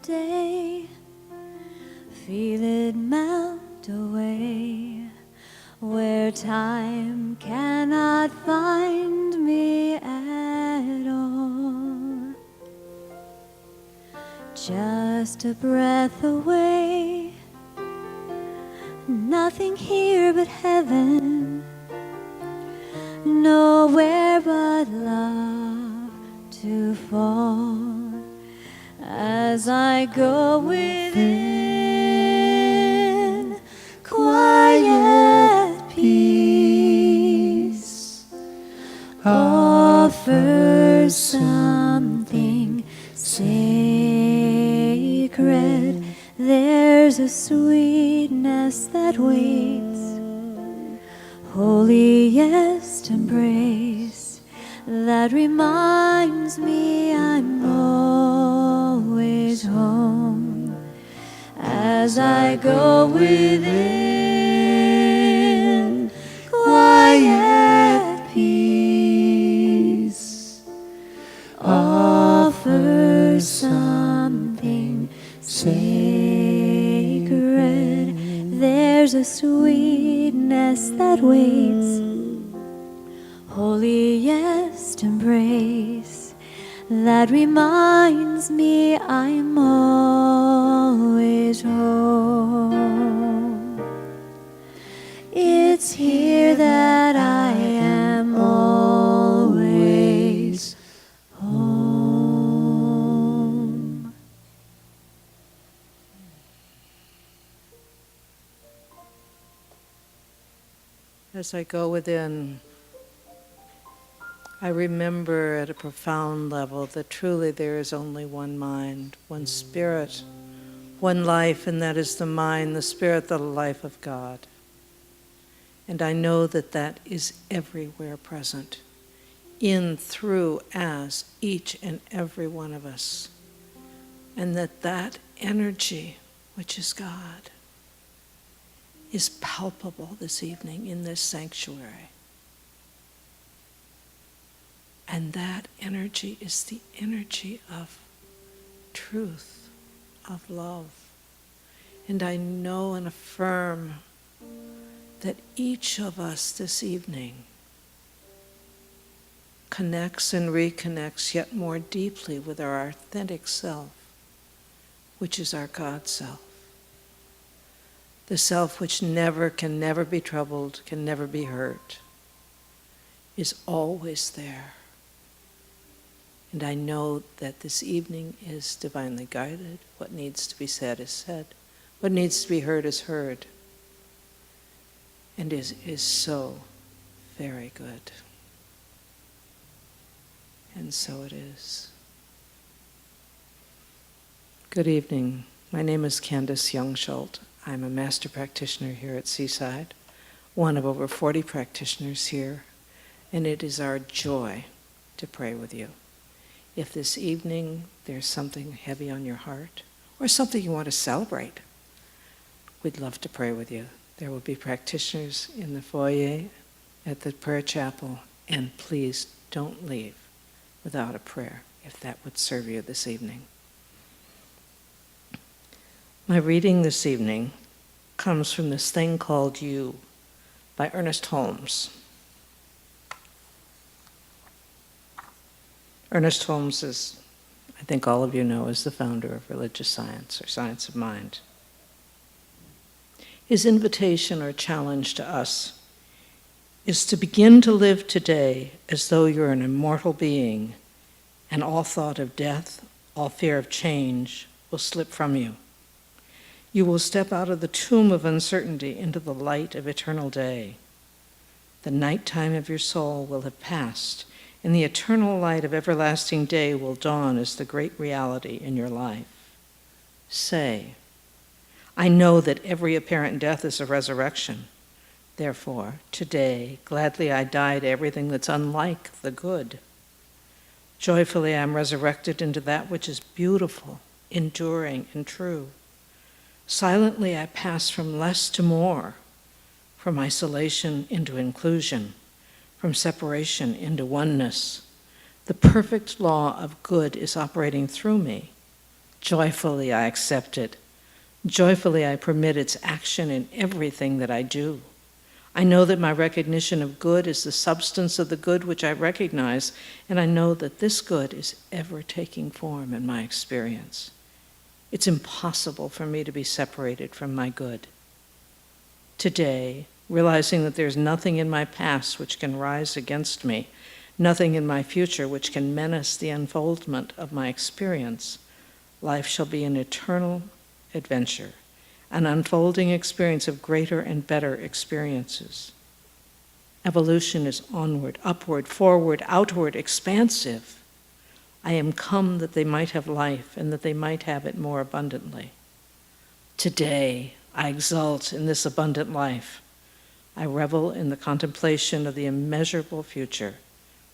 day, feel it melt away, where time cannot find me at all. Just a breath away, nothing here but heaven, nowhere but love to fall. As I go within, quiet peace offers something sacred. There's a sweetness that waits, holiest embrace that reminds me I'm always home. As I go within, quiet peace offers something sacred. There's a sweetness that waits, holiest embrace that reminds me I'm always home. It's here that I am always home. As I go within, I remember at a profound level that truly there is only one mind, one spirit, one life, and that is the mind, the spirit, the life of God. And I know that that is everywhere present, in, through, as each and every one of us. And that energy, which is God, is palpable this evening in this sanctuary. And that energy is the energy of truth, of love. And I know and affirm that each of us this evening connects and reconnects yet more deeply with our authentic self, which is our God self. The self which can never be troubled, can never be hurt, is always there. And I know that this evening is divinely guided. What needs to be said is said. What needs to be heard is heard. And is so very good. And so it is. Good evening. My name is Candace Youngschult. I'm a master practitioner here at Seaside, one of over 40 practitioners here, and it is our joy to pray with you. If this evening there's something heavy on your heart, or something you want to celebrate, we'd love to pray with you. There will be practitioners in the foyer at the prayer chapel, and please don't leave without a prayer, if that would serve you this evening. My reading this evening comes from this thing called You by Ernest Holmes. Ernest Holmes is, I think all of you know, is the founder of religious science, or science of mind. His invitation or challenge to us is to begin to live today as though you're an immortal being, and all thought of death, all fear of change will slip from you. You will step out of the tomb of uncertainty into the light of eternal day. The nighttime of your soul will have passed, and the eternal light of everlasting day will dawn as the great reality in your life. Say, I know that every apparent death is a resurrection. Therefore, today, gladly I die to everything that's unlike the good. Joyfully I am resurrected into that which is beautiful, enduring, and true. Silently I pass from less to more, from isolation into inclusion, from separation into oneness. The perfect law of good is operating through me. Joyfully I accept it. Joyfully I permit its action in everything that I do. I know that my recognition of good is the substance of the good which I recognize, and I know that this good is ever taking form in my experience. It's impossible for me to be separated from my good. Today, realizing that there's nothing in my past which can rise against me, nothing in my future which can menace the unfoldment of my experience, life shall be an eternal adventure, an unfolding experience of greater and better experiences. Evolution is onward, upward, forward, outward, expansive. I am come that they might have life and that they might have it more abundantly. Today, I exult in this abundant life. I revel in the contemplation of the immeasurable future,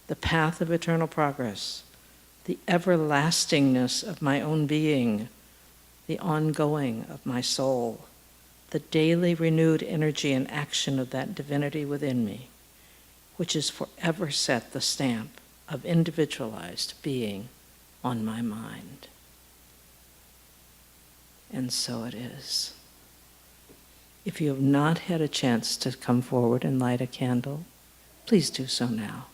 the path of eternal progress, the everlastingness of my own being, the ongoing of my soul, the daily renewed energy and action of that divinity within me, which has forever set the stamp of individualized being on my mind. And so it is. If you have not had a chance to come forward and light a candle, please do so now.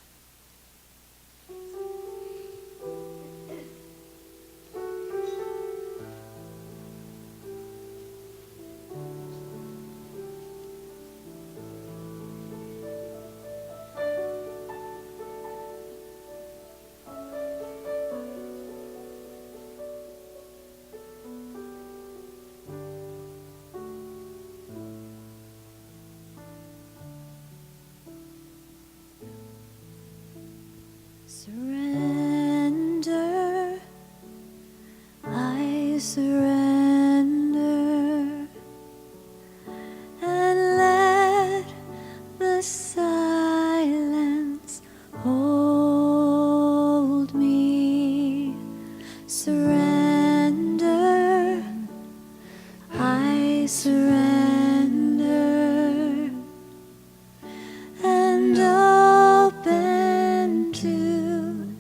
Surrender, I surrender, and let the silence hold me. Surrender, I surrender, and open to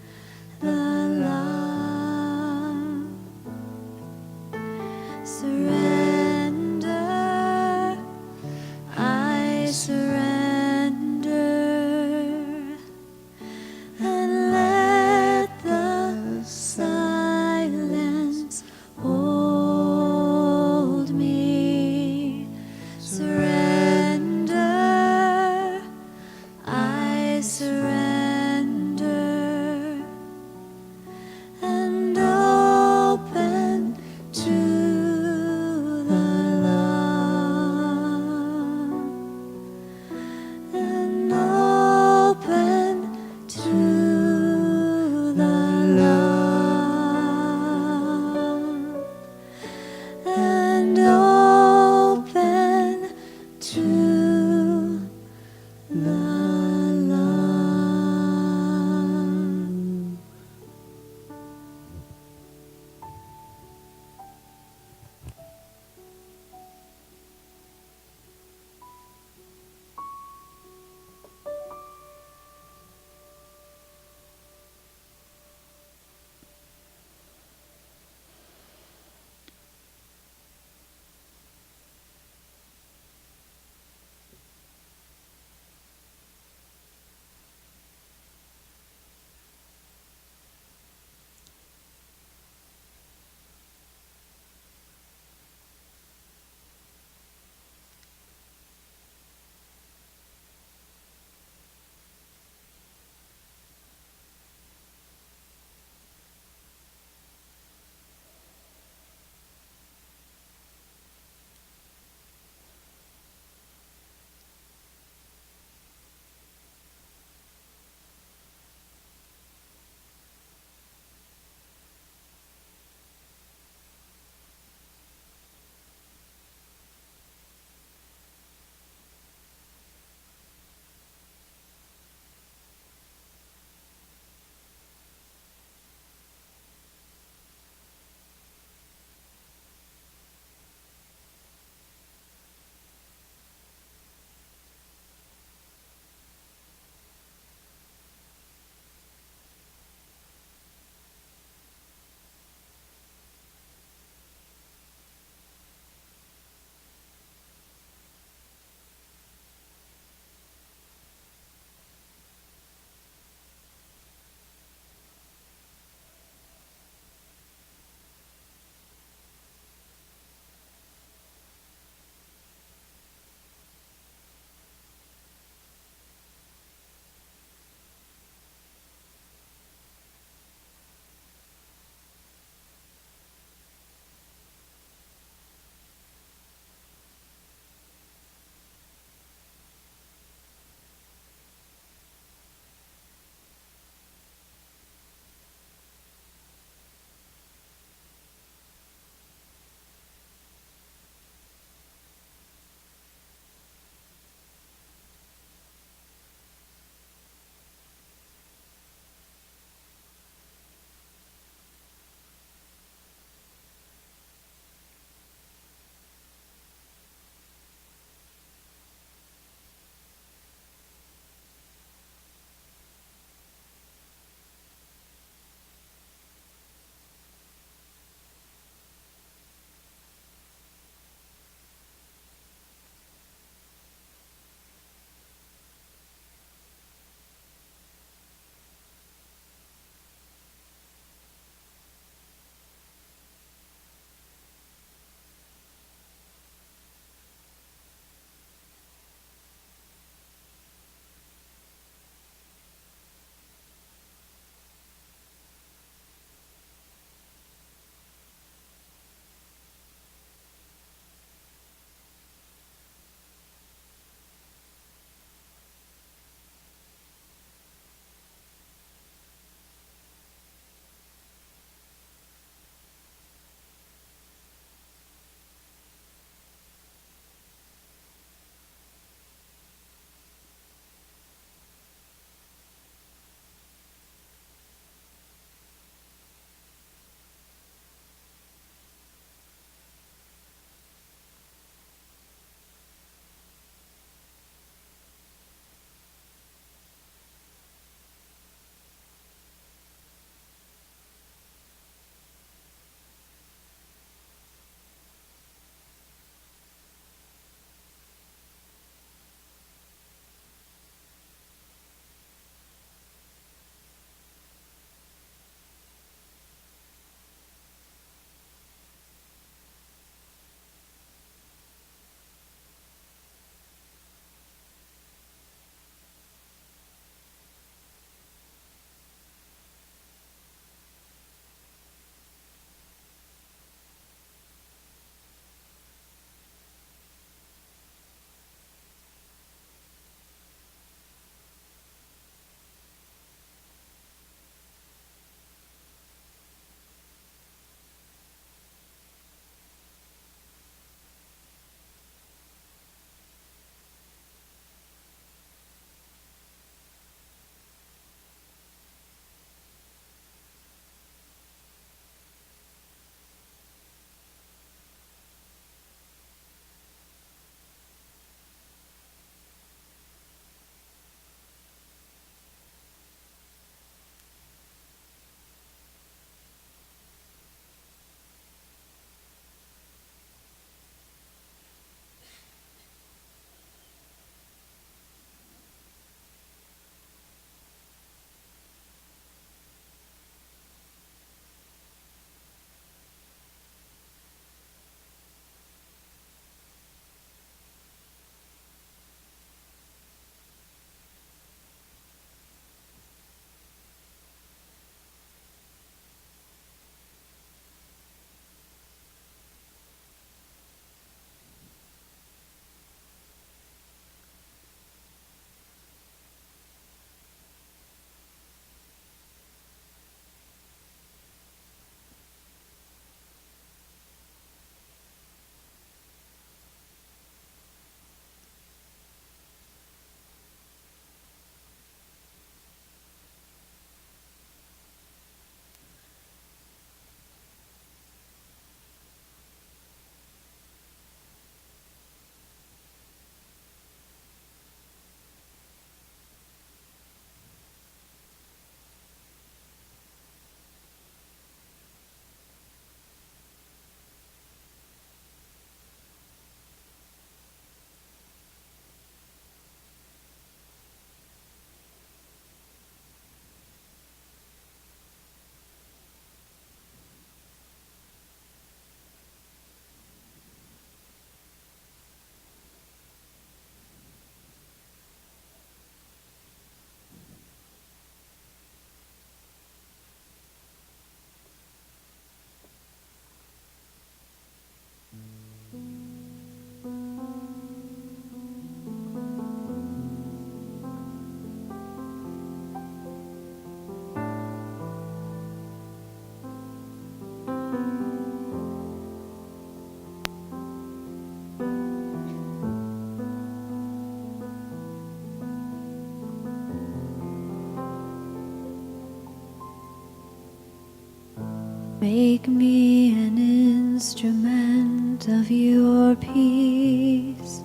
Make me an instrument of your peace.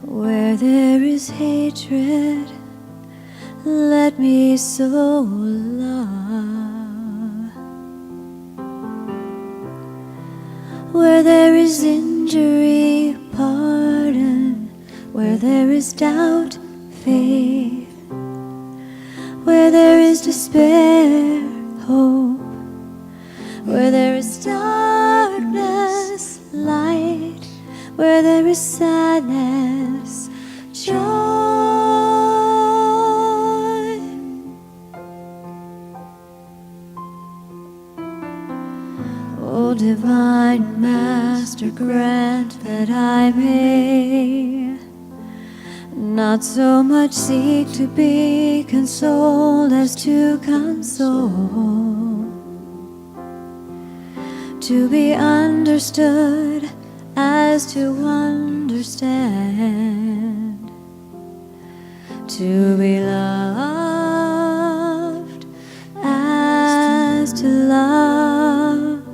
Where there is hatred, let me sow love. Where there is injury, pardon. Where there is doubt, faith. Where there is despair, hope. Where there is darkness, light. Where there is sadness, joy. O divine Master, grant that I may not so much seek to be consoled as to console, to be understood as to understand, to be loved as to love.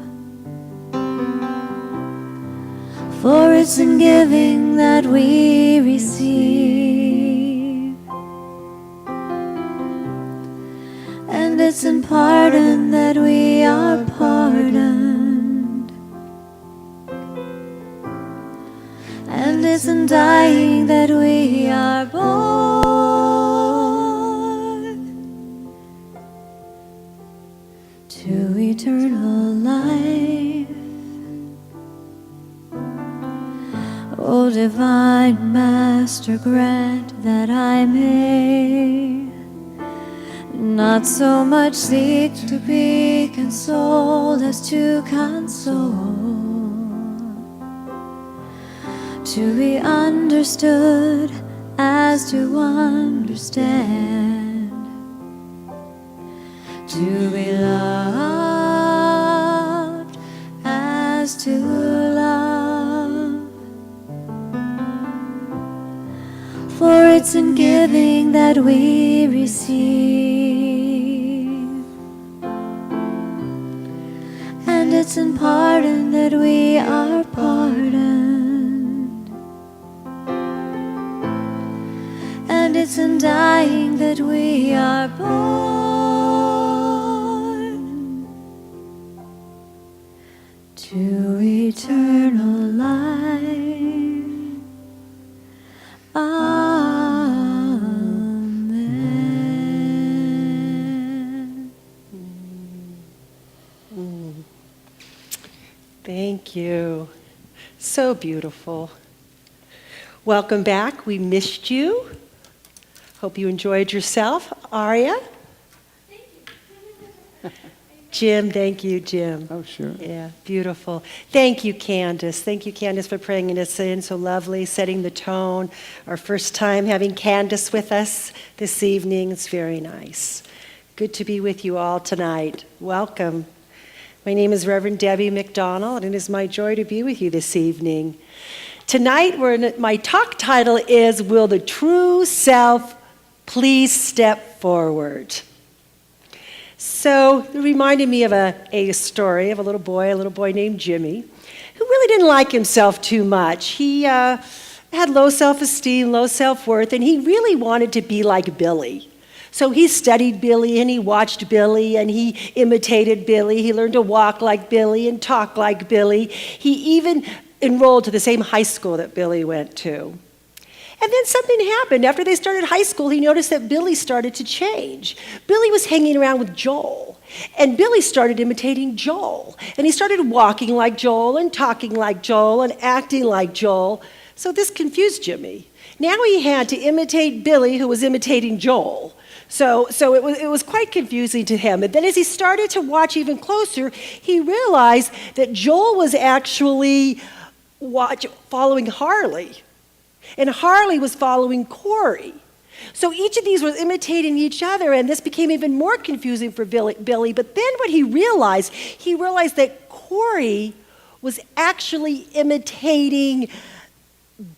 For it's in giving that we receive, and it's in pardon that we are pardoned, and it's in dying that we are born to eternal life. O divine Master, grant that I may not so much seek to be consoled as to console, to be understood as to understand, to be loved as to love. For it's in giving that we receive, and it's in pardon that we are pardoned, and it's in dying that we are born to eternal life. Amen. Thank you. So beautiful. Welcome back. We missed you. Hope you enjoyed yourself. Aria? Jim, thank you, Jim. Oh, sure. Yeah, beautiful. Thank you, Candace. Thank you, Candace, for praying us in. So lovely, setting the tone. Our first time having Candace with us this evening. It's very nice. Good to be with you all tonight. Welcome. My name is Reverend Debbie McDonnell, and it is my joy to be with you this evening. Tonight, my talk title is, Will the True Self Please Step Forward? So it reminded me of a story of a little boy named Jimmy, who really didn't like himself too much. He had low self-esteem, low self-worth, and he really wanted to be like Billy. So he studied Billy, and he watched Billy, and he imitated Billy. He learned to walk like Billy and talk like Billy. He even enrolled to the same high school that Billy went to. And then something happened. After they started high school, he noticed that Billy started to change. Billy was hanging around with Joel, and Billy started imitating Joel. And he started walking like Joel and talking like Joel and acting like Joel. So this confused Jimmy. Now he had to imitate Billy, who was imitating Joel. So it was quite confusing to him. And then as he started to watch even closer, he realized that Joel was actually following Harley. And Harley was following Corey. So each of these was imitating each other, and this became even more confusing for Billy. But then what he realized that Corey was actually imitating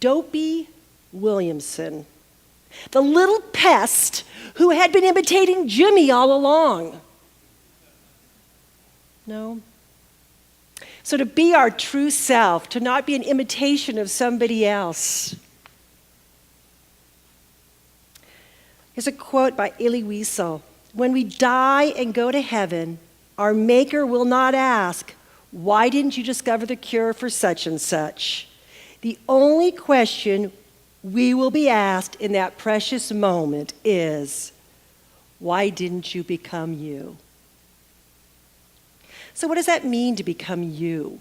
Dopey Williamson, the little pest who had been imitating Jimmy all along. No. So to be our true self, to not be an imitation of somebody else. Here's a quote by Elie Wiesel. When we die and go to heaven, our Maker will not ask, why didn't you discover the cure for such and such? The only question we will be asked in that precious moment is, why didn't you become you? So what does that mean to become you?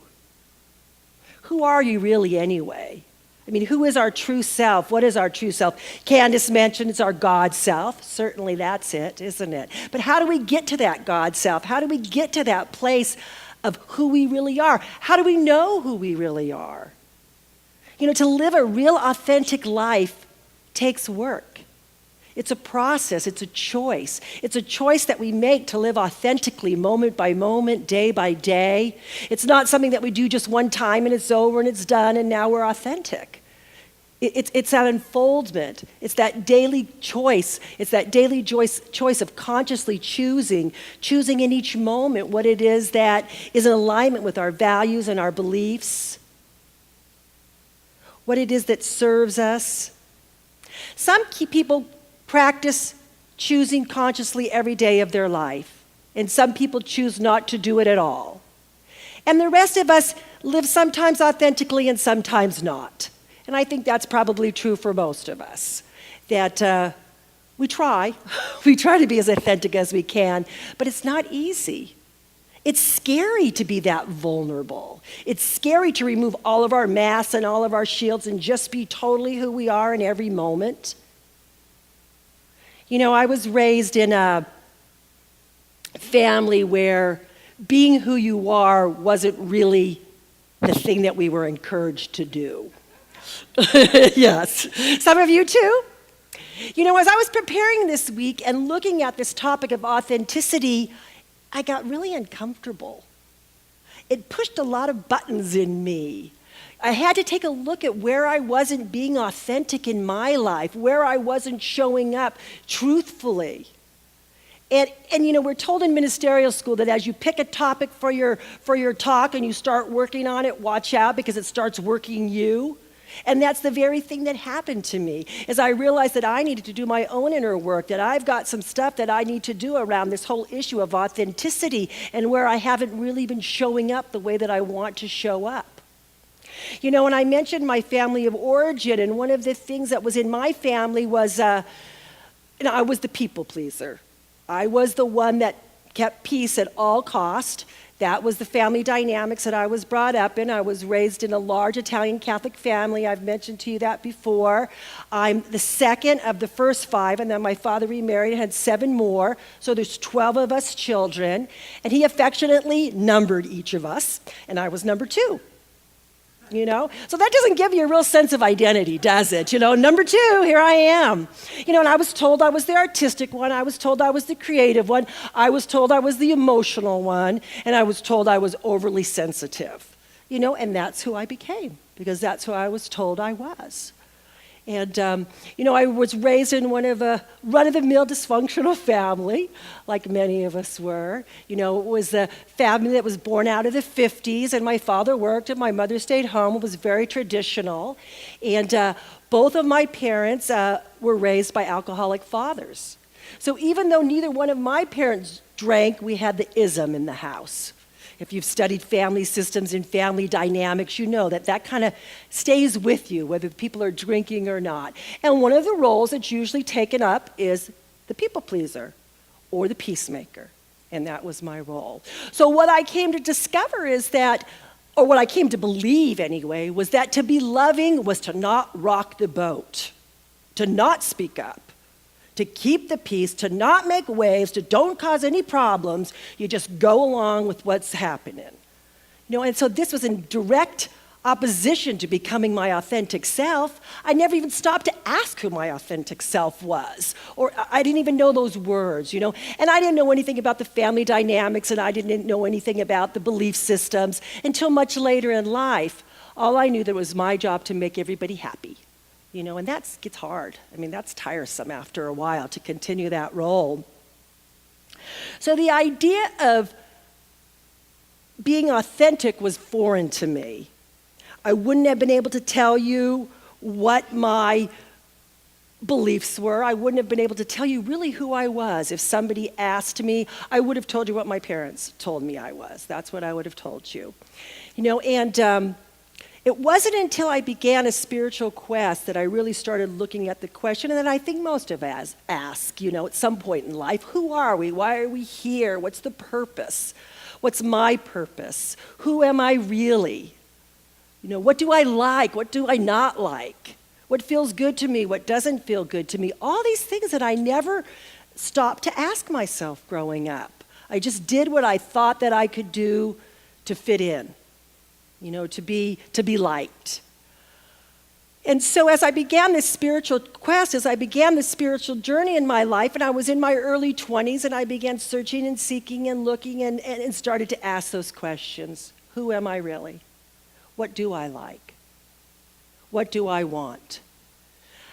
Who are you really anyway? I mean, who is our true self? What is our true self? Candace mentioned it's our God self. Certainly that's it, isn't it? But how do we get to that God self? How do we get to that place of who we really are? How do we know who we really are? You know, to live a real authentic life takes work. It's a process, it's a choice. It's a choice that we make to live authentically, moment by moment, day by day. It's not something that we do just one time and it's over and it's done and now we're authentic. It's that unfoldment. It's that daily choice. It's that daily choice of consciously choosing in each moment what it is that is in alignment with our values and our beliefs, what it is that serves us. Some people practice choosing consciously every day of their life, and some people choose not to do it at all. And the rest of us live sometimes authentically and sometimes not. And I think that's probably true for most of us, that we try to be as authentic as we can, but it's not easy. It's scary to be that vulnerable. It's scary to remove all of our masks and all of our shields and just be totally who we are in every moment. You know, I was raised in a family where being who you are wasn't really the thing that we were encouraged to do. Yes. Some of you too? You know, as I was preparing this week and looking at this topic of authenticity, I got really uncomfortable. It pushed a lot of buttons in me. I had to take a look at where I wasn't being authentic in my life, where I wasn't showing up truthfully. And you know, we're told in ministerial school that as you pick a topic for your talk and you start working on it, watch out because it starts working you. And that's the very thing that happened to me, as I realized that I needed to do my own inner work, that I've got some stuff that I need to do around this whole issue of authenticity and where I haven't really been showing up the way that I want to show up. You know, when I mentioned my family of origin, and one of the things that was in my family was, I was the people pleaser. I was the one that kept peace at all cost. That was the family dynamics that I was brought up in. I was raised in a large Italian Catholic family. I've mentioned to you that before. I'm the second of the first 5, and then my father remarried and had 7 more. So there's 12 of us children, and he affectionately numbered each of us, and I was number 2. You know, so that doesn't give you a real sense of identity, does it? You know, number 2, here I am. You know, and I was told I was the artistic one. I was told I was the creative one. I was told I was the emotional one. And I was told I was overly sensitive. You know, and that's who I became, because that's who I was told I was. And, you know, I was raised in one of a run-of-the-mill dysfunctional family, like many of us were. You know, it was a family that was born out of the 50s, and my father worked and my mother stayed home. It was very traditional. And both of my parents were raised by alcoholic fathers. So even though neither one of my parents drank, we had the ism in the house. If you've studied family systems and family dynamics, you know that kind of stays with you, whether people are drinking or not. And one of the roles that's usually taken up is the people pleaser or the peacemaker. And that was my role. So what I came to discover is that, or what I came to believe anyway, was that to be loving was to not rock the boat, to not speak up, to keep the peace, to not make waves, to don't cause any problems. You just go along with what's happening. You know, and so this was in direct opposition to becoming my authentic self. I never even stopped to ask who my authentic self was, or I didn't even know those words, you know. And I didn't know anything about the family dynamics, and I didn't know anything about the belief systems until much later in life. All I knew that it was my job to make everybody happy. You know, and that gets hard. I mean, that's tiresome after a while to continue that role. So the idea of being authentic was foreign to me. I wouldn't have been able to tell you what my beliefs were. I wouldn't have been able to tell you really who I was. If somebody asked me, I would have told you what my parents told me I was. That's what I would have told you. And it wasn't until I began a spiritual quest that I really started looking at the question, and that I think most of us ask, at some point in life, who are we? Why are we here? What's the purpose? What's my purpose? Who am I really? What do I like? What do I not like? What feels good to me? What doesn't feel good to me? All these things that I never stopped to ask myself growing up. I just did what I thought that I could do to fit in, to be liked. And so as I began this spiritual quest, as I began this spiritual journey in my life, and I was in my early 20s, and I began searching and seeking and looking and started to ask those questions. Who am I really? What do I like? What do I want?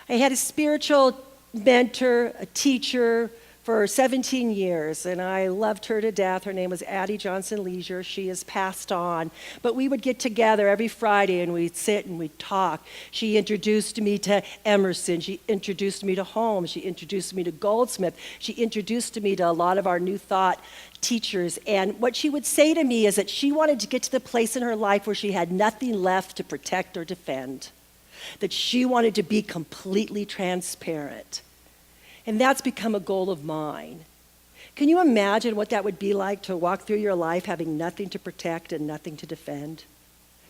I had a spiritual mentor, a teacher for 17 years, and I loved her to death. Her name was Addie Johnson Leisure. She has passed on. But we would get together every Friday, and we'd sit and we'd talk. She introduced me to Emerson. She introduced me to Holmes. She introduced me to Goldsmith. She introduced me to a lot of our New Thought teachers. And what she would say to me is that she wanted to get to the place in her life where she had nothing left to protect or defend, that she wanted to be completely transparent. And that's become a goal of mine. Can you imagine what that would be like to walk through your life having nothing to protect and nothing to defend?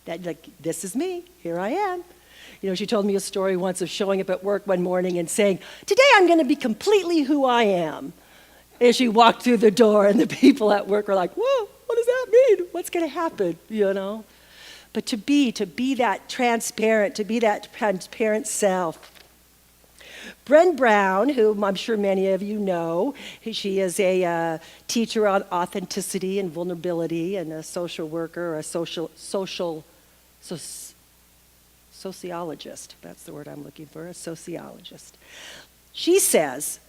This is me, here I am. She told me a story once of showing up at work one morning and saying, today I'm going to be completely who I am. And she walked through the door and the people at work were like, whoa, what does that mean? What's going to happen, But to be that transparent, to be that transparent self. Bren Brown, whom I'm sure many of you know, she is a teacher on authenticity and vulnerability and a social worker, or a sociologist. That's the word I'm looking for, a sociologist. She says,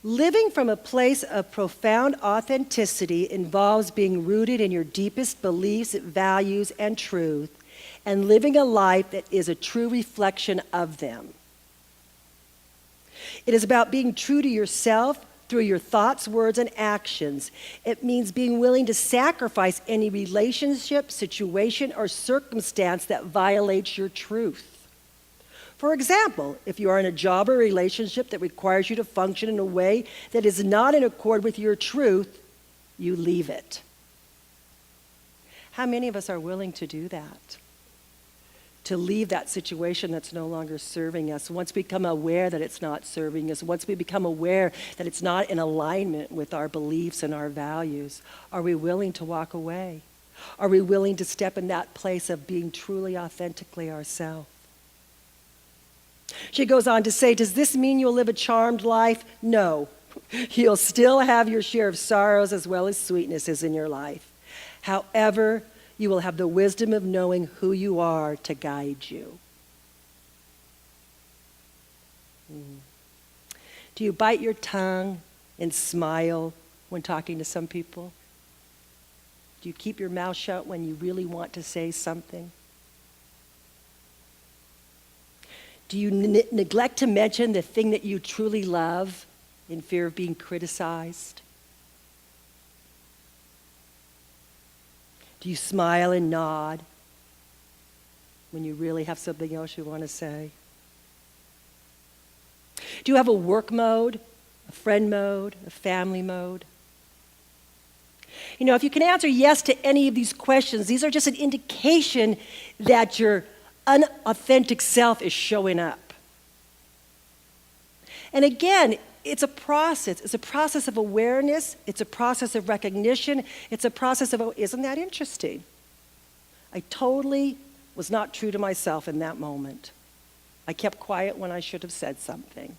living from a place of profound authenticity involves being rooted in your deepest beliefs, values, and truth, and living a life that is a true reflection of them. It is about being true to yourself through your thoughts, words, and actions. It means being willing to sacrifice any relationship, situation, or circumstance that violates your truth. For example, if you are in a job or relationship that requires you to function in a way that is not in accord with your truth, you leave it. How many of us are willing to do that? To leave that situation that's no longer serving us, once we become aware that it's not serving us, once we become aware that it's not in alignment with our beliefs and our values, are we willing to walk away? Are we willing to step in that place of being truly, authentically ourselves? She goes on to say, does this mean you'll live a charmed life? No. You'll still have your share of sorrows as well as sweetnesses in your life. However, you will have the wisdom of knowing who you are to guide you. Do you bite your tongue and smile when talking to some people? Do you keep your mouth shut when you really want to say something? Do you neglect to mention the thing that you truly love in fear of being criticized? Do you smile and nod when you really have something else you want to say? Do you have a work mode, a friend mode, a family mode? If you can answer yes to any of these questions, these are just an indication that your unauthentic self is showing up. And again, it's a process. It's a process of awareness. It's a process of recognition. It's a process of, isn't that interesting? I totally was not true to myself in that moment. I kept quiet when I should have said something.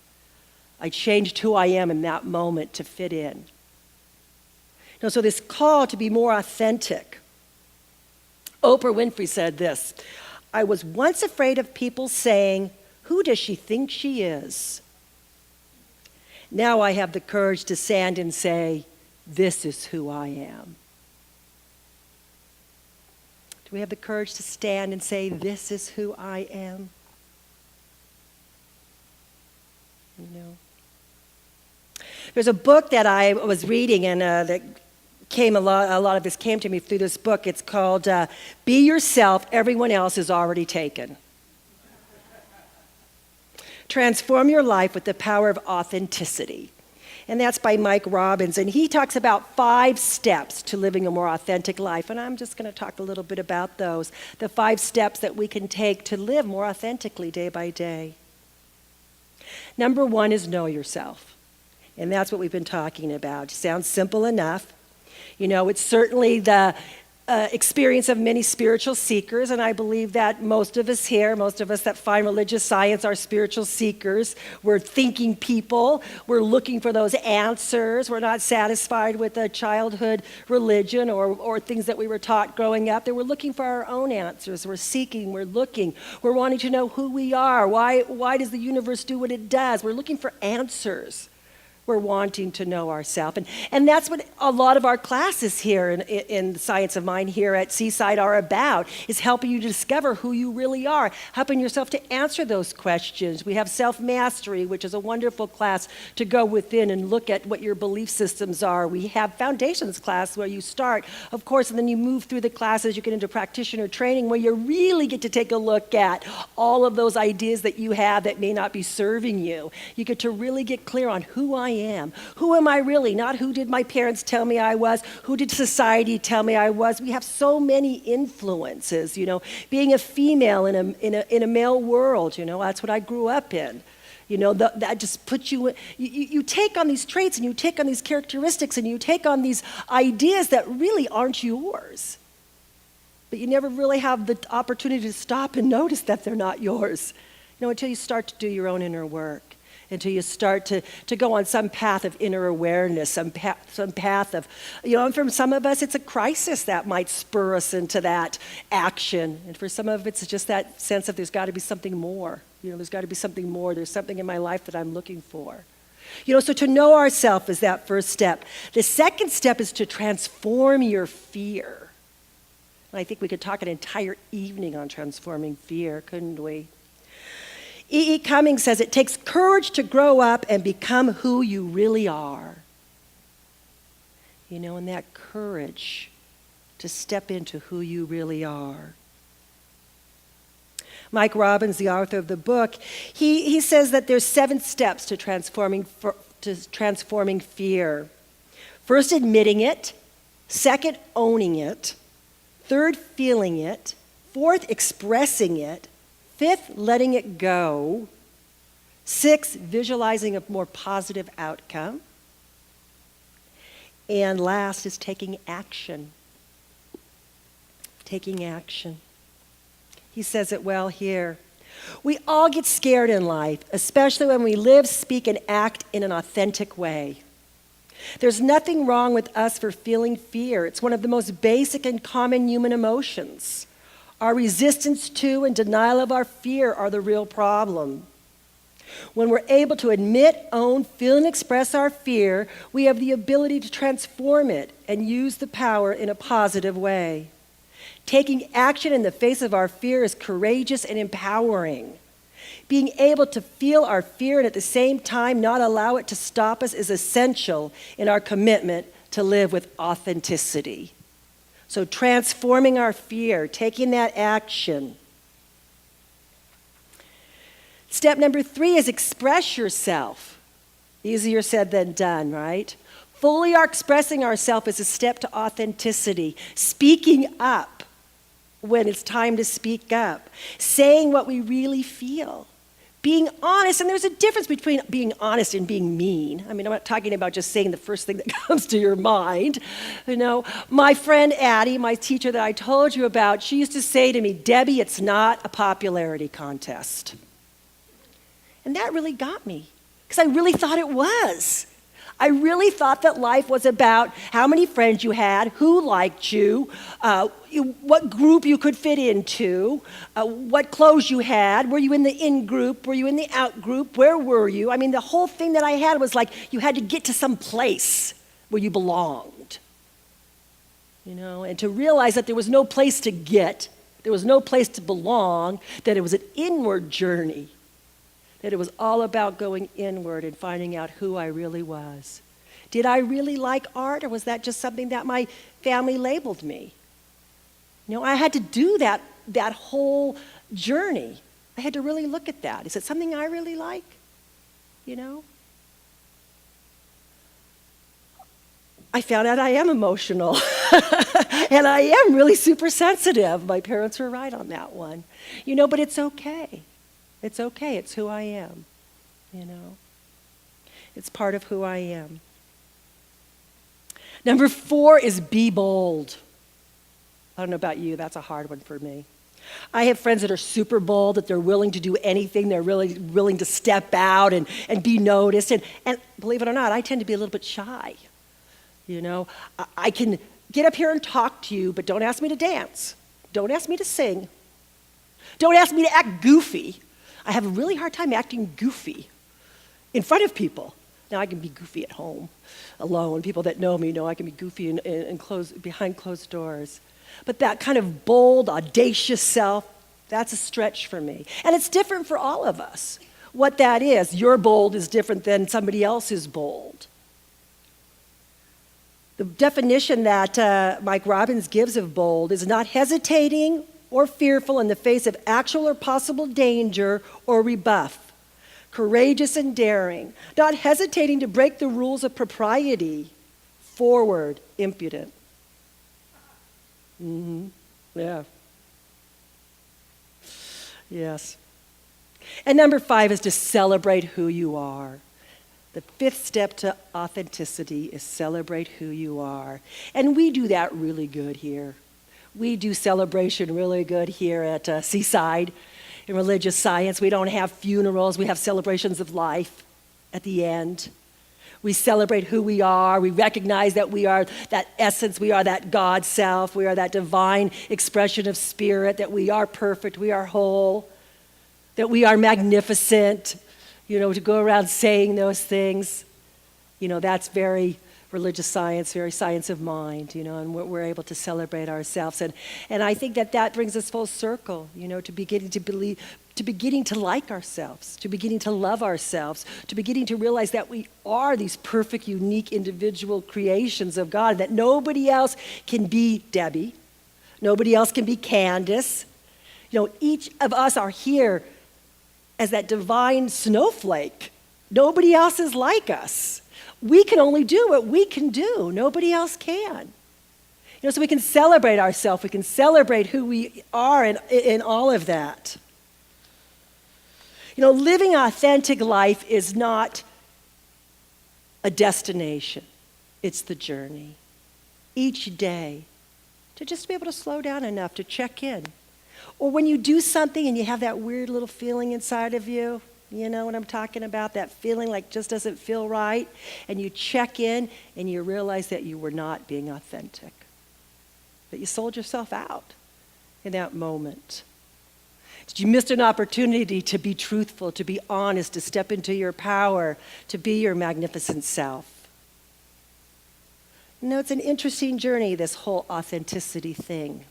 I changed who I am in that moment to fit in. So this call to be more authentic. Oprah Winfrey said this, I was once afraid of people saying, who does she think she is? Now I have the courage to stand and say, this is who I am. Do we have the courage to stand and say, this is who I am? You know. There's a book that I was reading, and that came a lot of this came to me through this book. It's called Be Yourself, Everyone Else is Already Taken. Transform Your Life with the Power of Authenticity. And that's by Mike Robbins. And he talks about 5 steps to living a more authentic life. And I'm just going to talk a little bit about those. The 5 steps that we can take to live more authentically day by day. Number 1 is know yourself. And that's what we've been talking about. Sounds simple enough. You know, it's certainly the experience of many spiritual seekers, and I believe that most of us here, most of us that find religious science are spiritual seekers. We're thinking people. We're looking for those answers. We're not satisfied with a childhood religion or things that we were taught growing up. That we're looking for our own answers. We're seeking. We're looking. We're wanting to know who we are. Why does the universe do what it does? We're looking for answers. We're wanting to know ourselves. And that's what a lot of our classes here in the Science of Mind here at Seaside are about, is helping you to discover who you really are, helping yourself to answer those questions. We have self-mastery, which is a wonderful class to go within and look at what your belief systems are. We have foundations class where you start, of course, and then you move through the classes, you get into practitioner training where you really get to take a look at all of those ideas that you have that may not be serving you. You get to really get clear on who I am. Who am I really? Not who did my parents tell me I was, who did society tell me I was. We have so many influences, you know. Being a female in a male world, you know, that's what I grew up in. You know, that just puts you take on these traits and you take on these characteristics and you take on these ideas that really aren't yours. But you never really have the opportunity to stop and notice that they're not yours, you know, until you start to do your own inner work. Until you start to go on some path of inner awareness, some path of, you know, and for some of us, it's a crisis that might spur us into that action. And for some of us, it's just that sense of there's got to be something more. You know, there's got to be something more. There's something in my life that I'm looking for. You know, so to know ourselves is that first step. The second step is to transform your fear. And I think we could talk an entire evening on transforming fear, couldn't we? E.E. Cummings says it takes courage to grow up and become who you really are. You know, and that courage to step into who you really are. Mike Robbins, the author of the book, he says that there's 7 steps to transforming fear. First, admitting it. Second, owning it. Third, feeling it. Fourth, expressing it. 5th, letting it go. 6th, visualizing a more positive outcome. And last is taking action. Taking action. He says it well here. We all get scared in life, especially when we live, speak, and act in an authentic way. There's nothing wrong with us for feeling fear. It's one of the most basic and common human emotions. Our resistance to and denial of our fear are the real problem. When we're able to admit, own, feel, and express our fear, we have the ability to transform it and use the power in a positive way. Taking action in the face of our fear is courageous and empowering. Being able to feel our fear and at the same time not allow it to stop us is essential in our commitment to live with authenticity. So transforming our fear, taking that action. Step number 3 is express yourself. Easier said than done, right? Fully expressing ourselves is a step to authenticity. Speaking up when it's time to speak up. Saying what we really feel. Being honest, and there's a difference between being honest and being mean. I mean, I'm not talking about just saying the first thing that comes to your mind. You know, my friend Addie, my teacher that I told you about, she used to say to me, Debbie, it's not a popularity contest. And that really got me, because I really thought it was. I really thought that life was about how many friends you had, who liked you, what group you could fit into, what clothes you had, were you in the in group, were you in the out group, where were you? I mean, the whole thing that I had was like you had to get to some place where you belonged. and to realize that there was no place to get, there was no place to belong, that it was an inward journey, that it was all about going inward and finding out who I really was. Did I really like art, or was that just something that my family labeled me? I had to do that whole journey. I had to really look at that. Is it something I really like? I found out I am emotional. And I am really super sensitive. My parents were right on that one. But it's okay. It's okay. It's who I am. It's part of who I am. Number 4 is be bold. I don't know about you, that's a hard one for me. I have friends that are super bold, that they're willing to do anything, they're really willing to step out and be noticed. And believe it or not, I tend to be a little bit shy. I can get up here and talk to you, but don't ask me to dance. Don't ask me to sing. Don't ask me to act goofy. I have a really hard time acting goofy in front of people. Now, I can be goofy at home, alone. People that know me know I can be goofy behind closed doors. But that kind of bold, audacious self, that's a stretch for me. And it's different for all of us. What that is, your bold is different than somebody else's bold. The definition that Mike Robbins gives of bold is not hesitating or fearful in the face of actual or possible danger or rebuff. Courageous and daring, not hesitating to break the rules of propriety. Forward, impudent. Yeah. Yes. And number 5 is to celebrate who you are. The 5th step to authenticity is celebrate who you are. And we do that really good here. We do celebration really good here at Seaside. In religious science, we don't have funerals, we have celebrations of life at the end. We celebrate who we are. We recognize that we are that essence. We are that God self. We are that divine expression of spirit, that we are perfect. We are whole, that we are magnificent. To go around saying those things, that's very religious science, very science of mind, and we're able to celebrate ourselves. And I think that brings us full circle, to beginning to believe, to beginning to like ourselves, to beginning to love ourselves, to beginning to realize that we are these perfect, unique, individual creations of God, that nobody else can be Debbie, nobody else can be Candace. Each of us are here as that divine snowflake. Nobody else is like us. We can only do what we can do. Nobody else can. So we can celebrate ourselves. We can celebrate who we are in all of that. Living an authentic life is not a destination. It's the journey. Each day, to just be able to slow down enough to check in. Or when you do something and you have that weird little feeling inside of you, you know what I'm talking about? That feeling like just doesn't feel right. And you check in and you realize that you were not being authentic. That you sold yourself out in that moment. Did you miss an opportunity to be truthful, to be honest, to step into your power, to be your magnificent self? It's an interesting journey, this whole authenticity thing.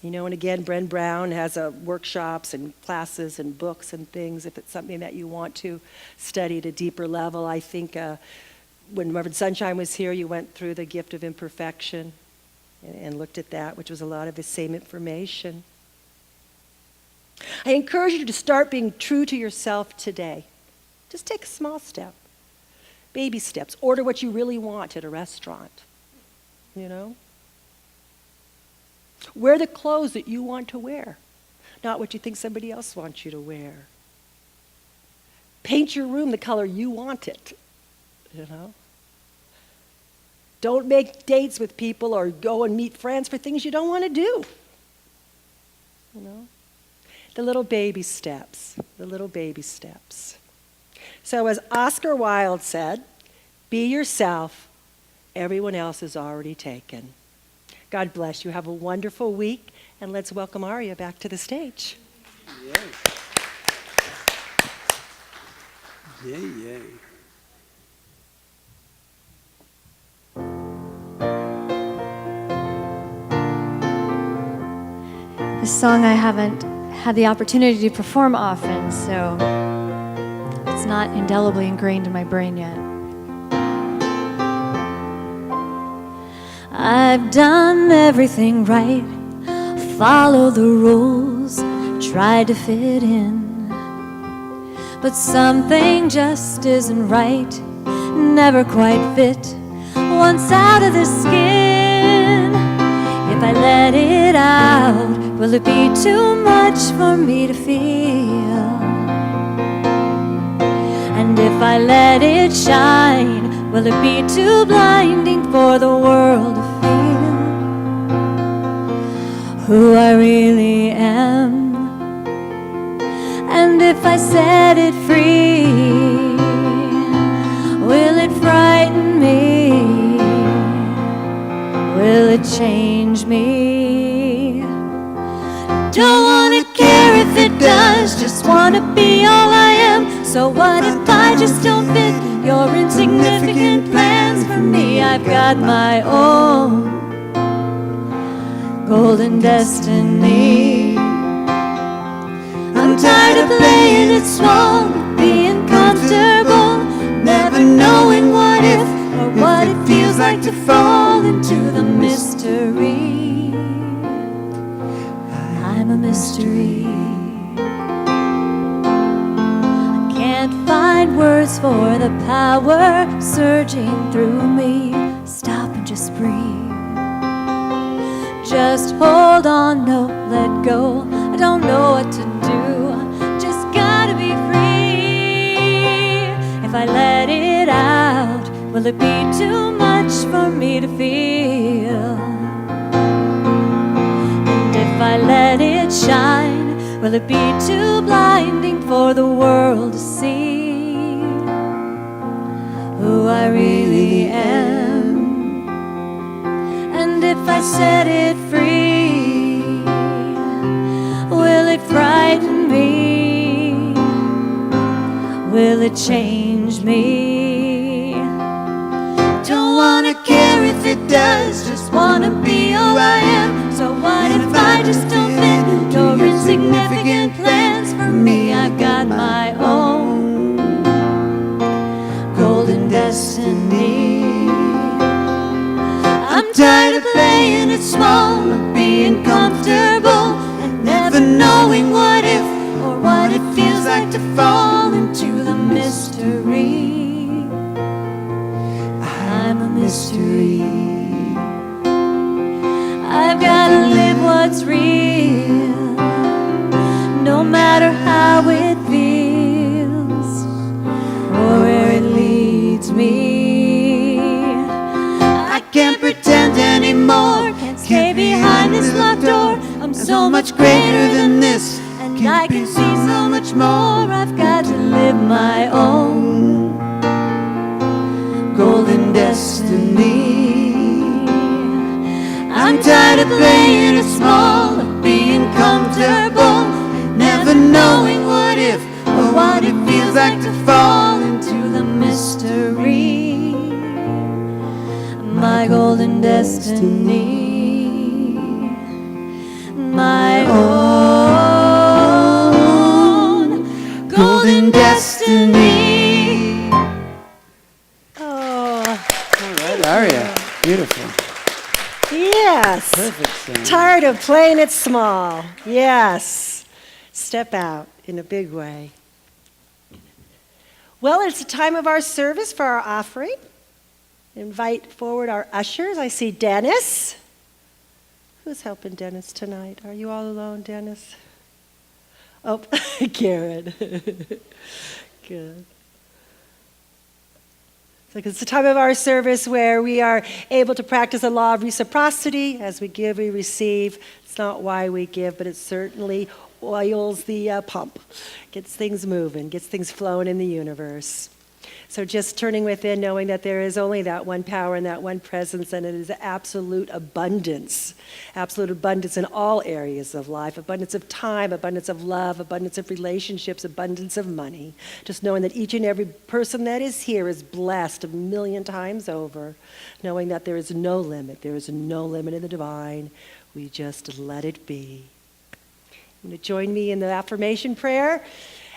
And again, Bren Brown has workshops and classes and books and things if it's something that you want to study at a deeper level. I think when Reverend Sunshine was here, you went through the gift of imperfection and looked at that, which was a lot of the same information. I encourage you to start being true to yourself today. Just take a small step. Baby steps. Order what you really want at a restaurant. Wear the clothes that you want to wear, not what you think somebody else wants you to wear. Paint your room the color you want it, Don't make dates with people or go and meet friends for things you don't want to do. The little baby steps, So as Oscar Wilde said, be yourself, everyone else is already taken. God bless you. Have a wonderful week, and let's welcome Aria back to the stage. Yay. Yay. a song I haven't had the opportunity to perform often, so it's not indelibly ingrained in my brain yet. I've done everything right, followed the rules, tried to fit in, but something just isn't right, never quite fit. Once out of the skin, if I let it out, will it be too much for me to feel? And if I let it shine, will it be too blinding for the world to feel who I really am? And if I set it free, will it frighten me? Will it change me? Don't wanna care if it does, just wanna be all I am. So what if I just don't fit your insignificant plans for me? I've got my own golden destiny. I'm tired of playing it small, being comfortable, never knowing what if or what it feels like to fall into the mystery. I'm a mystery. I can't find words for the power surging through me. Stop and just breathe. Just hold on, no, let go. I don't know what to do, just gotta be free. If I let it out, will it be too much for me to feel? And if I let it shine, will it be too blinding for the world to see who I really am? And if I set it free, will it frighten me? Will it change me? Don't wanna care if it does, just wanna be all I am. So what if I just don't fit your insignificant plans for me? I've got my own golden destiny. I'm tired of playing it small, of being comfortable, and never knowing what if or what it feels like to fall into the mystery. I'm a mystery. I've gotta live what's real, no matter how it feels or where it leads me. I can't pretend anymore, can't stay behind this locked door. I'm so much greater than this, and I can see so much more. I've got to live my own golden destiny. I'm tired of playing it small, of being comfortable, never knowing what if or what it feels like to fall into the mystery. My golden destiny, my own golden destiny. Oh, All right, Aria. Beautiful. yes. Perfect singing. Tired of playing it small. Yes. Step out in a big way. Well, it's the time of our service for our offering. Invite forward our ushers. I see Dennis. Who's helping Dennis tonight? Are you all alone, Dennis? Oh, Karen. Good. So it's the time of our service where we are able to practice the law of reciprocity. As we give, we receive. It's not why we give, but it certainly oils the pump, gets things moving, gets things flowing in the universe. So just turning within, knowing that there is only that one power and that one presence, and it is absolute abundance in all areas of life, abundance of time, abundance of love, abundance of relationships, abundance of money. Just knowing that each and every person that is here is blessed 1,000,000 times over, knowing that there is no limit in the divine. We just let it be. going to join me in the affirmation prayer.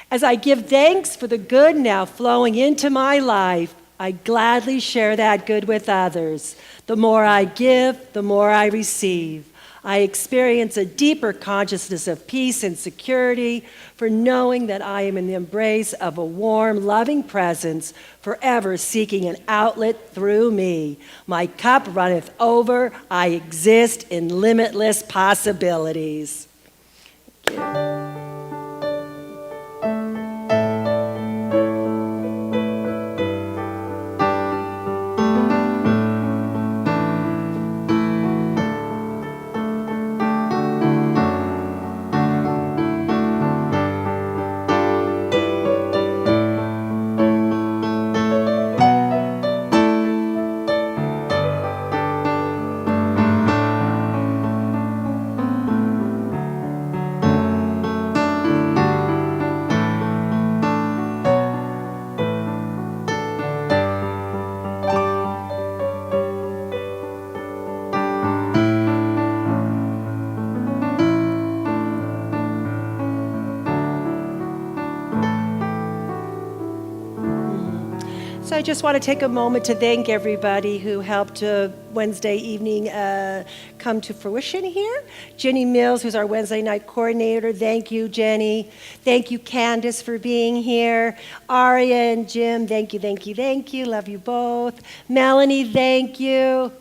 As I give thanks for the good now flowing into my life, I gladly share that good with others. The more I give, the more I receive. I experience a deeper consciousness of peace and security for knowing that I am in the embrace of a warm, loving presence, forever seeking an outlet through me. My cup runneth over. I exist in limitless possibilities. Thank you. So I just want to take a moment to thank everybody who helped Wednesday evening come to fruition here. Jenny Mills, who's our Wednesday night coordinator, thank you, Jenny. Thank you, Candace, for being here. Aria and Jim, thank you, thank you, thank you. Love you both. Melanie, thank you.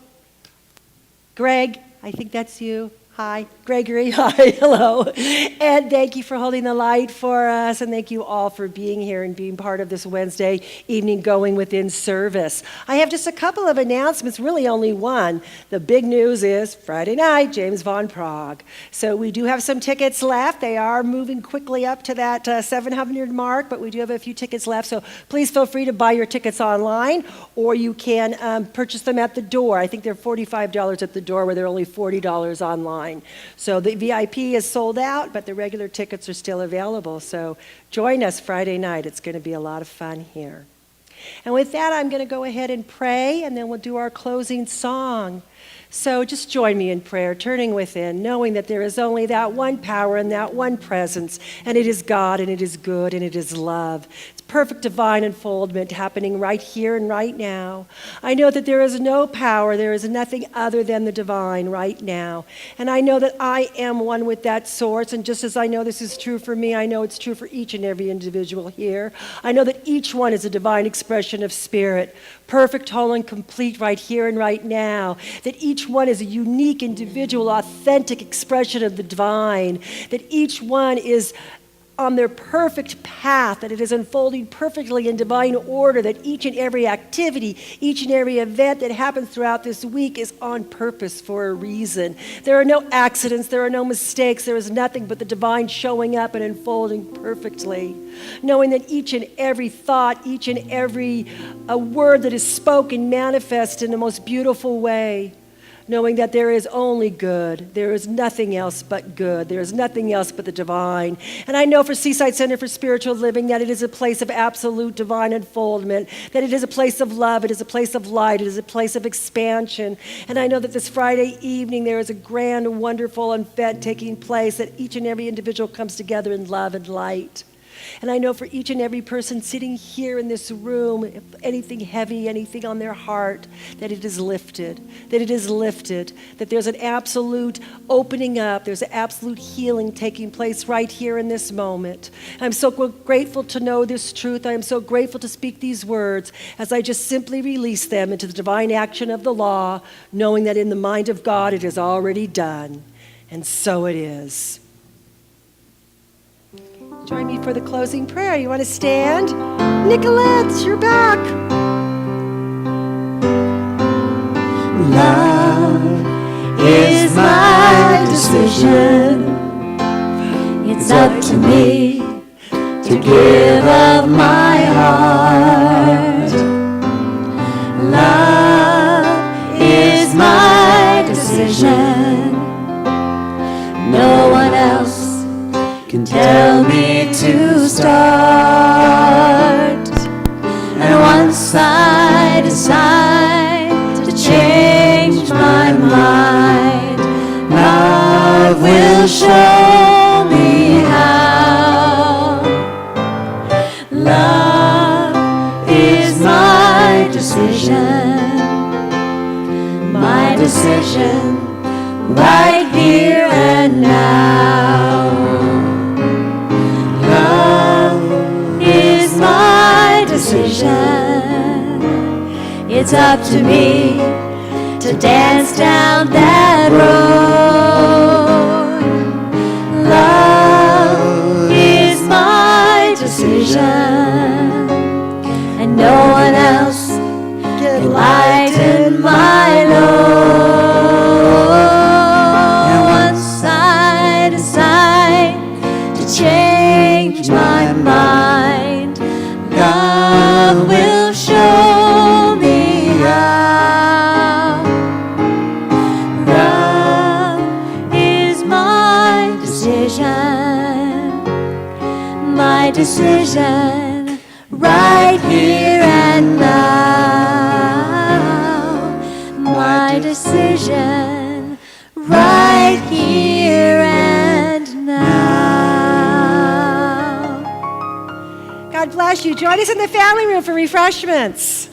Greg, I think that's you. Hi. Gregory, hi, hello. And thank you for holding the light for us, and thank you all for being here and being part of this Wednesday evening Going Within service. I have just a couple of announcements, really only one. The big news is Friday night, James Von Prague. So we do have some tickets left. They are moving quickly up to that 700 mark, but we do have a few tickets left. So please feel free to buy your tickets online, or you can purchase them at the door. I think they're $45 at the door, where they're only $40 online. So the VIP is sold out, but the regular tickets are still available. So join us Friday night. It's going to be a lot of fun here. And with that, I'm going to go ahead and pray, and then we'll do our closing song. So just join me in prayer, turning within, knowing that there is only that one power and that one presence, and it is God, and it is good, and it is love. It's perfect divine unfoldment happening right here and right now. I know that there is no power, there is nothing other than the divine right now. And I know that I am one with that source, and just as I know this is true for me, I know it's true for each and every individual here. I know that each one is a divine expression of spirit, perfect, whole, and complete right here and right now, that each one is a unique, individual, authentic expression of the divine, that each one is on their perfect path, that it is unfolding perfectly in divine order, that each and every activity, each and every event that happens throughout this week is on purpose for a reason. There are no accidents, there are no mistakes, there is nothing but the divine showing up and unfolding perfectly. Knowing that each and every thought, each and every word that is spoken manifests in the most beautiful way. Knowing that there is only good. There is nothing else but good. There is nothing else but the divine. And I know for Seaside Center for Spiritual Living that it is a place of absolute divine unfoldment, that it is a place of love, it is a place of light, it is a place of expansion. And I know that this Friday evening there is a grand, wonderful event taking place, that each and every individual comes together in love and light. And I know for each and every person sitting here in this room, if anything heavy, anything on their heart, that it is lifted, that there's an absolute opening up, there's an absolute healing taking place right here in this moment. I'm so grateful to know this truth. I am so grateful to speak these words as I just simply release them into the divine action of the law, knowing that in the mind of God it is already done. And so it is. Join me for the closing prayer. You want to stand? Nicolette, you're back. Love is my decision. It's up to me to give of my heart. Love is my decision. No one else can tell me to start. And once I decide to change my mind, love will show me my decision, right here and now. Love is my decision. It's up to me to dance down that road. Love is my decision, and no one else can lighten my load. Once I decide to change my mind, love will show me how. Love is my decision, right here and now. My decision, right here and now. God bless you. Join us in the family room for refreshments.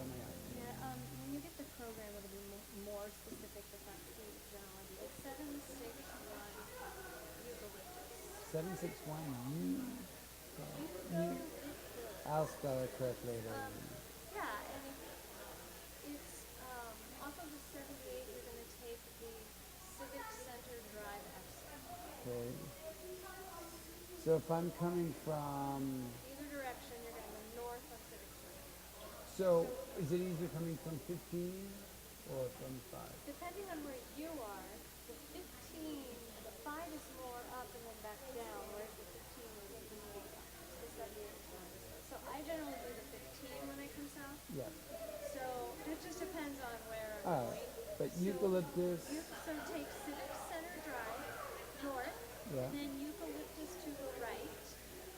When you get the program, it'll be more specific, the front page, general idea. It's 761 eucalyptus. 761 I'll spell it correctly later. Yeah, and it's off of the 78, you're going to take the Civic Center Drive exit. Okay. So if I'm coming from, Either direction, you're going to go north of Civic Center. so is it easier coming from 15 or from 5? Depending on where you are, the 15, the 5 is more up and then back down, whereas the 15 is more up. The 78 is more this way. So I generally do the 15 when I come south. Yeah. So it just depends on where I'm All going. right. But So eucalyptus. So take Civic Center Drive north, Yeah. then Eucalyptus to the right,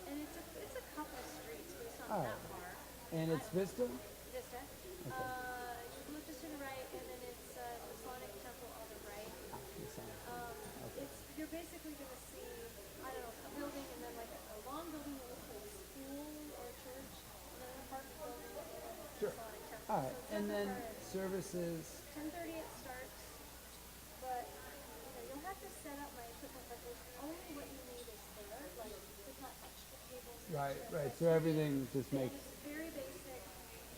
and it's a couple streets, but it's not All that right. far. And it's Vista? Vista. Eucalyptus to the right, and then it's Masonic Temple on the right. You're basically going to see, I don't know, a building, and then like a long building that looks like a school or a church, and then an apartment building, and then a Sure. Masonic Temple. All right. So And then it's services. 10:30 it starts, but you'll have to set up my equipment, but there's only what you need is there. Like, there's not extra cables. Right, extra right. So accessories. everything just And makes. it's very basic.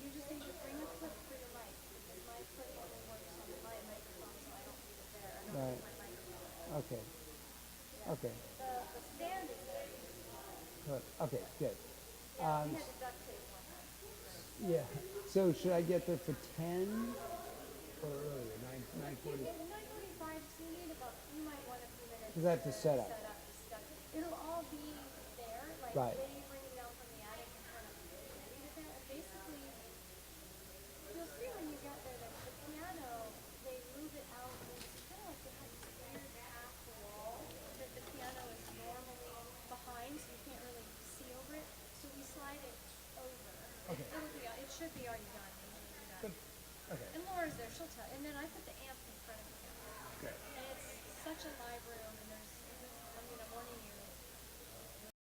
You just need to bring a clip for your mic, because my clip only works on my microphone, so I don't need it there. I don't Right. need my microphone. Okay. Okay. The stand is there. Good. Okay. Good. Yeah, we had to duct tape one time. Yeah. So should I get there for 10 or earlier? 9:40. In 9:45, so you need about, you might want a few minutes. Because I have to set up. Set up the stuff. It'll all be there, like Right. they bring it down from the attic and kind of ready to there. And basically, you'll see when you get there that the piano, they move it out. It's kind of like they have this weird half wall that the piano is normally behind, so you can't really see over it. So we slide it over. Okay. It should be already done. Good. Okay. And Laura's there, she'll tell. And then I put the amp in front of the piano. Good. And it's such a live room, and I'm warning you,